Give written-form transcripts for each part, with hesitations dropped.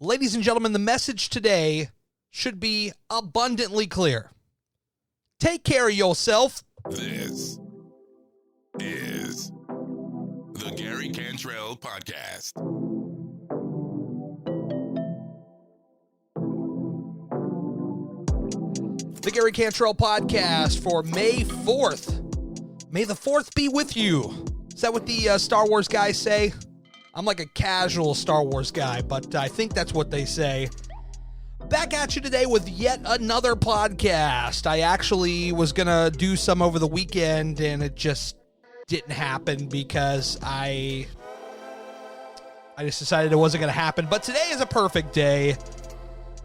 Ladies and gentlemen, the message today should be abundantly clear. Take care of yourself. This is the Gary Cantrell Podcast. The Gary Cantrell Podcast for May 4th. May the 4th be with you. Is that what the Star Wars guys say? I'm like a casual Star Wars guy, but I think that's what they say. Back at you today with yet another podcast. I actually was going to do some over the weekend, and it just didn't happen because I just decided it wasn't going to happen. But today is a perfect day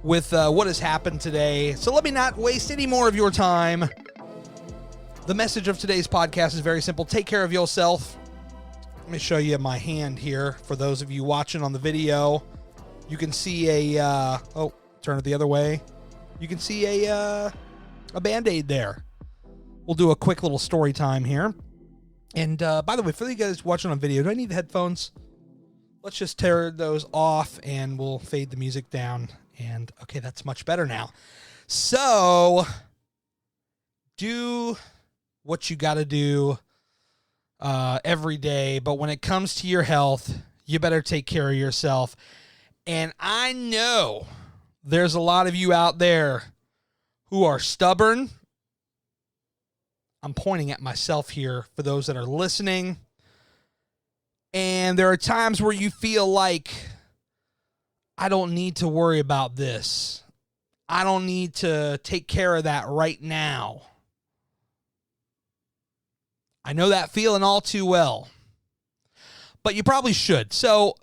with what has happened today. So let me not waste any more of your time. The message of today's podcast is very simple. Take care of yourself. Let me show you my hand here. For those of you watching on the video, you can see turn it the other way. You can see a Band-Aid there. We'll do a quick little story time here. And by the way, for you guys watching on video, do I need the headphones? Let's just tear those off and we'll fade the music down. And okay, that's much better now. So do what you got to do every day. But when it comes to your health, you better take care of yourself. And I know there's a lot of you out there who are stubborn. I'm pointing at myself here for those that are listening. And there are times where you feel like, I don't need to worry about this. I don't need to take care of that right now. I know that feeling all too well. But you probably should. So,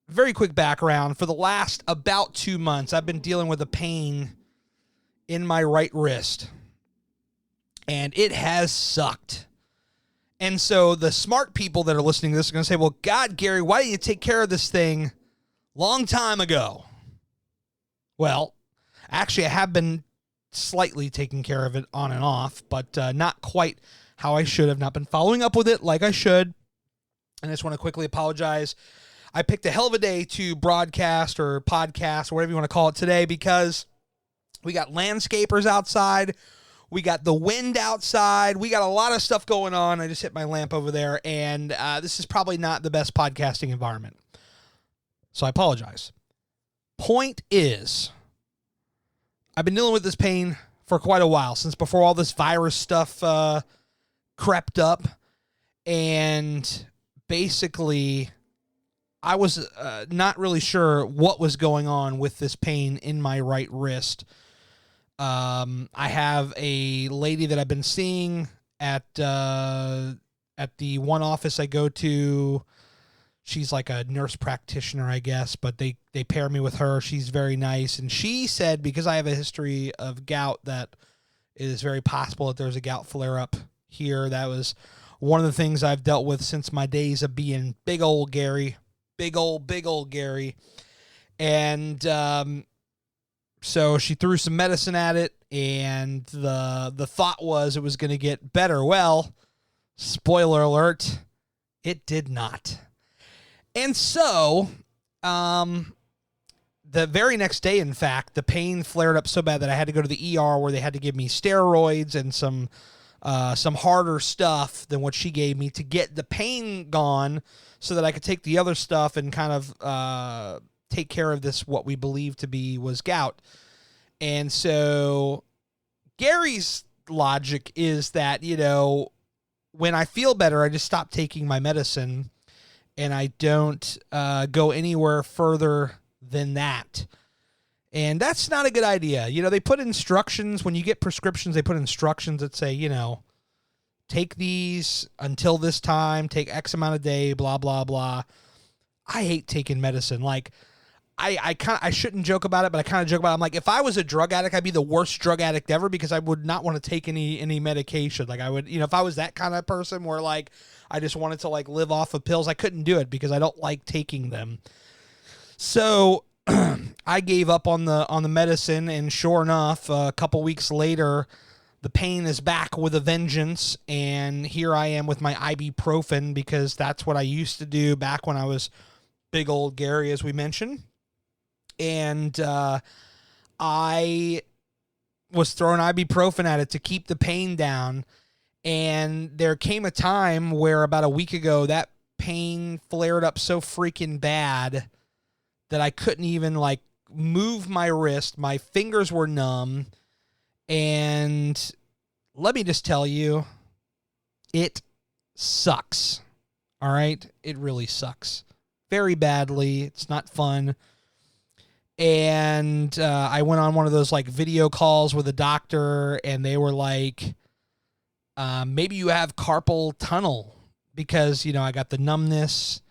very quick background. For the last about 2 months, I've been dealing with a pain in my right wrist. And it has sucked. And so the smart people that are listening to this are going to say, well, God, Gary, why didn't you take care of this thing long time ago? Well, actually, I have been slightly taking care of it on and off, but not quite how I should have. Not been following up with it like I should. And I just want to quickly apologize. I picked a hell of a day to broadcast or podcast or whatever you want to call it today because we got landscapers outside. We got the wind outside. We got a lot of stuff going on. I just hit my lamp over there, and this is probably not the best podcasting environment. So I apologize. Point is, I've been dealing with this pain for quite a while, since before all this virus stuff crept up. And basically, I was not really sure what was going on with this pain in my right wrist. I have a lady that I've been seeing at the one office I go to. She's like a nurse practitioner, I guess, but they pair me with her. She's very nice. And she said, because I have a history of gout, that it is very possible that there's a gout flare-up here. That was one of the things I've dealt with since my days of being big old Gary. Big old Gary. And so she threw some medicine at it, and the thought was it was going to get better. Well, spoiler alert, it did not. And so, the very next day, in fact, the pain flared up so bad that I had to go to the ER where they had to give me steroids and some harder stuff than what she gave me to get the pain gone so that I could take the other stuff and kind of take care of this, what we believe to be was gout. And so Gary's logic is that, when I feel better, I just stop taking my medicine and I don't go anywhere further than that. And that's not a good idea. They put instructions, when you get prescriptions, they put instructions that say, take these until this time, take X amount of day, blah, blah, blah. I hate taking medicine. Like, I shouldn't joke about it, but I kind of joke about it. I'm like, if I was a drug addict, I'd be the worst drug addict ever because I would not want to take any medication. Like, I would, if I was that kind of person where, like, I just wanted to, like, live off of pills, I couldn't do it because I don't like taking them. So I gave up on the medicine, and sure enough, a couple weeks later, the pain is back with a vengeance, and here I am with my ibuprofen because that's what I used to do back when I was big old Gary, as we mentioned. and I was throwing ibuprofen at it to keep the pain down. And there came a time where about a week ago, that pain flared up so freaking bad that I couldn't even like move my wrist. My fingers were numb. And let me just tell you, it sucks. All right? It really sucks. Very badly. It's not fun. And I went on one of those like video calls with a doctor, and they were like, maybe you have carpal tunnel because, you know, I got the numbness,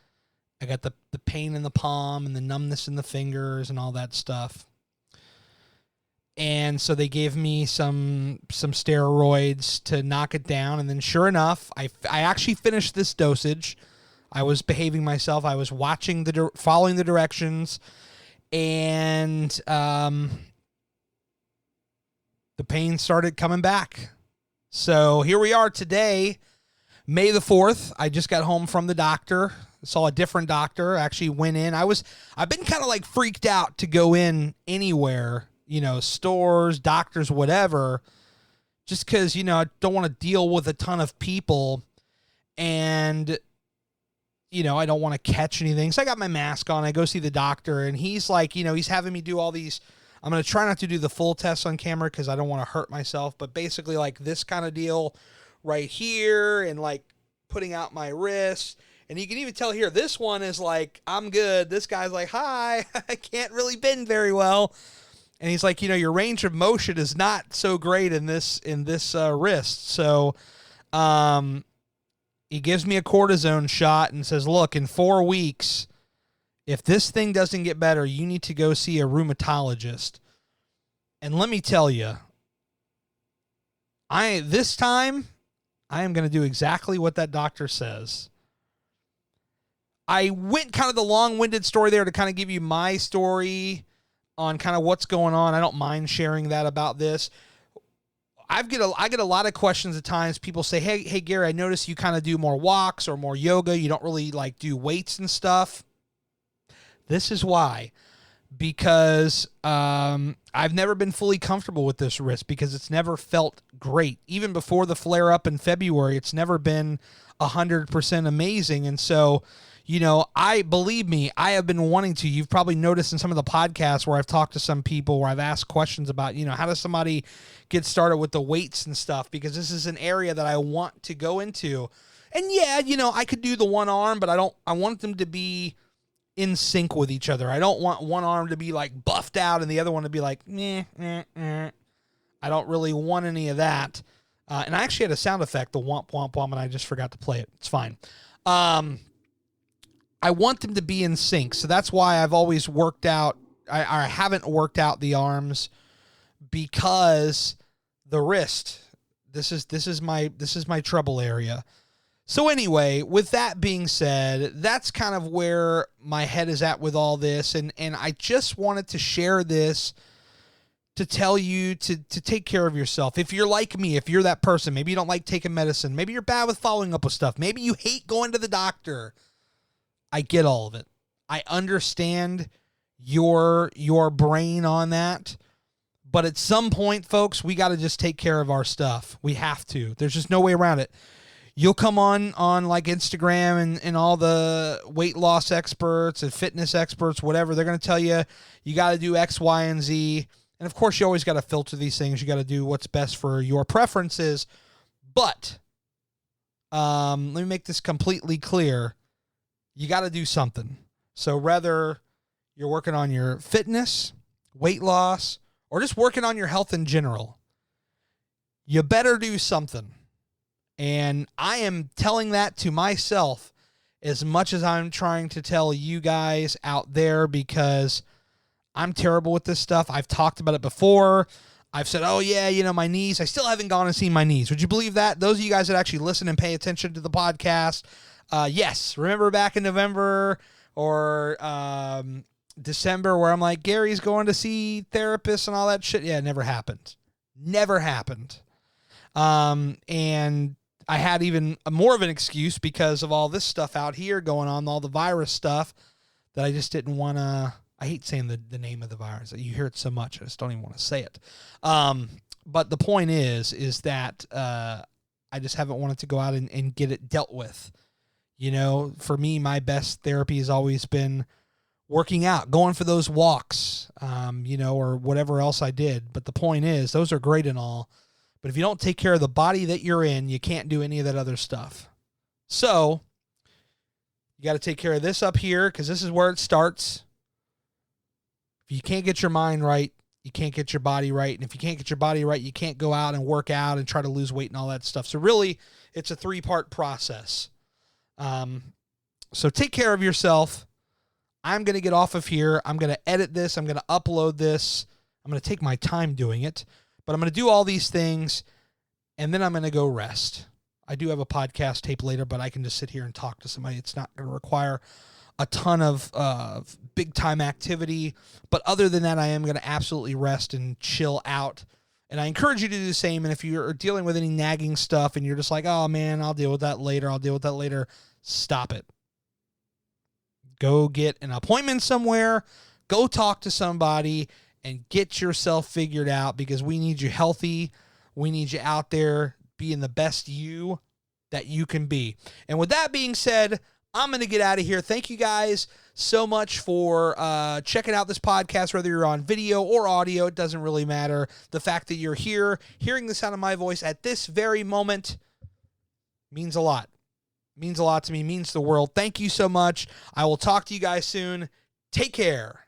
I got the pain in the palm and the numbness in the fingers and all that stuff. And so they gave me some steroids to knock it down. And then sure enough, I actually finished this dosage. I was behaving myself. I was watching following the directions, and the pain started coming back. So here we are today, May the 4th. I just got home from the doctor. Saw a different doctor. Actually went in. I've been kind of like freaked out to go in anywhere, you know, stores, doctors, whatever, just because, you know, I don't want to deal with a ton of people, and, you know, I don't want to catch anything. So I got my mask on. I go see the doctor, and he's like, you know, he's having me do all these. I'm going to try not to do the full test on camera because I don't want to hurt myself, but basically like this kind of deal right here, and like putting out my wrist. And you can even tell here, this one is like, I'm good. This guy's like, hi, I can't really bend very well. And he's like, you know, your range of motion is not so great in this wrist. So he gives me a cortisone shot and says, look, in 4 weeks, if this thing doesn't get better, you need to go see a rheumatologist. And let me tell you, this time, I am going to do exactly what that doctor says. I went kind of the long-winded story there to kind of give you my story on kind of what's going on. I don't mind sharing that about this. I get a lot of questions at times. People say, hey, Gary, I notice you kind of do more walks or more yoga. You don't really like do weights and stuff. This is why. Because I've never been fully comfortable with this wrist because it's never felt great. Even before the flare-up in February, it's never been 100% amazing. And so, you know, believe me, I have been wanting to. You've probably noticed in some of the podcasts where I've talked to some people where I've asked questions about, you know, how does somebody get started with the weights and stuff? Because this is an area that I want to go into. And yeah, you know, I could do the one arm, but I want them to be in sync with each other. I don't want one arm to be like buffed out and the other one to be like, I don't really want any of that. And I actually had a sound effect, the womp, womp, womp, and I just forgot to play it. It's fine. I want them to be in sync. So that's why I've always worked out. I haven't worked out the arms because the wrist, this is my trouble area. So anyway, with that being said, that's kind of where my head is at with all this. And I just wanted to share this to tell you to take care of yourself. If you're like me, if you're that person, maybe you don't like taking medicine. Maybe you're bad with following up with stuff. Maybe you hate going to the doctor. I get all of it. I understand your brain on that. But at some point, folks, we got to just take care of our stuff. We have to. There's just no way around it. You'll come on like Instagram and all the weight loss experts and fitness experts, whatever. They're going to tell you, you got to do X, Y, and Z. And of course, you always got to filter these things. You got to do what's best for your preferences. But let me make this completely clear. You got to do something. So whether you're working on your fitness, weight loss, or just working on your health in general, you better do something. And I am telling that to myself as much as I'm trying to tell you guys out there, because I'm terrible with this stuff. I've talked about it before. I've said, oh yeah, you know, my knees. I still haven't gone and seen my knees. Would you believe that? Those of you guys that actually listen and pay attention to the podcast, yes. Remember back in November or December where I'm like, Gary's going to see therapists and all that shit? Yeah, it never happened. Never happened. And I had even more of an excuse because of all this stuff out here going on, all the virus stuff, that I just didn't want to I hate saying the name of the virus. You hear it so much, I just don't even want to say it. But the point is that I just haven't wanted to go out and get it dealt with. You know, for me, my best therapy has always been working out, going for those walks, you know, or whatever else I did. But the point is, those are great and all. But if you don't take care of the body that you're in, you can't do any of that other stuff. So you got to take care of this up here, because this is where it starts. If you can't get your mind right, you can't get your body right. And if you can't get your body right, you can't go out and work out and try to lose weight and all that stuff. So really, it's a 3-part process. So take care of yourself. I'm going to get off of here. I'm going to edit this. I'm going to upload this. I'm going to take my time doing it. But I'm going to do all these things, and then I'm going to go rest. I do have a podcast tape later, but I can just sit here and talk to somebody. It's not going to require a ton of big-time activity. But other than that, I am going to absolutely rest and chill out. And I encourage you to do the same. And if you're dealing with any nagging stuff and you're just like, oh, man, I'll deal with that later, stop it. Go get an appointment somewhere. Go talk to somebody and get yourself figured out, because we need you healthy. We need you out there being the best you that you can be. And with that being said, I'm going to get out of here. Thank you guys so much for checking out this podcast, whether you're on video or audio. It doesn't really matter. The fact that you're here, hearing the sound of my voice at this very moment means a lot. Means a lot to me, means the world. Thank you so much. I will talk to you guys soon. Take care.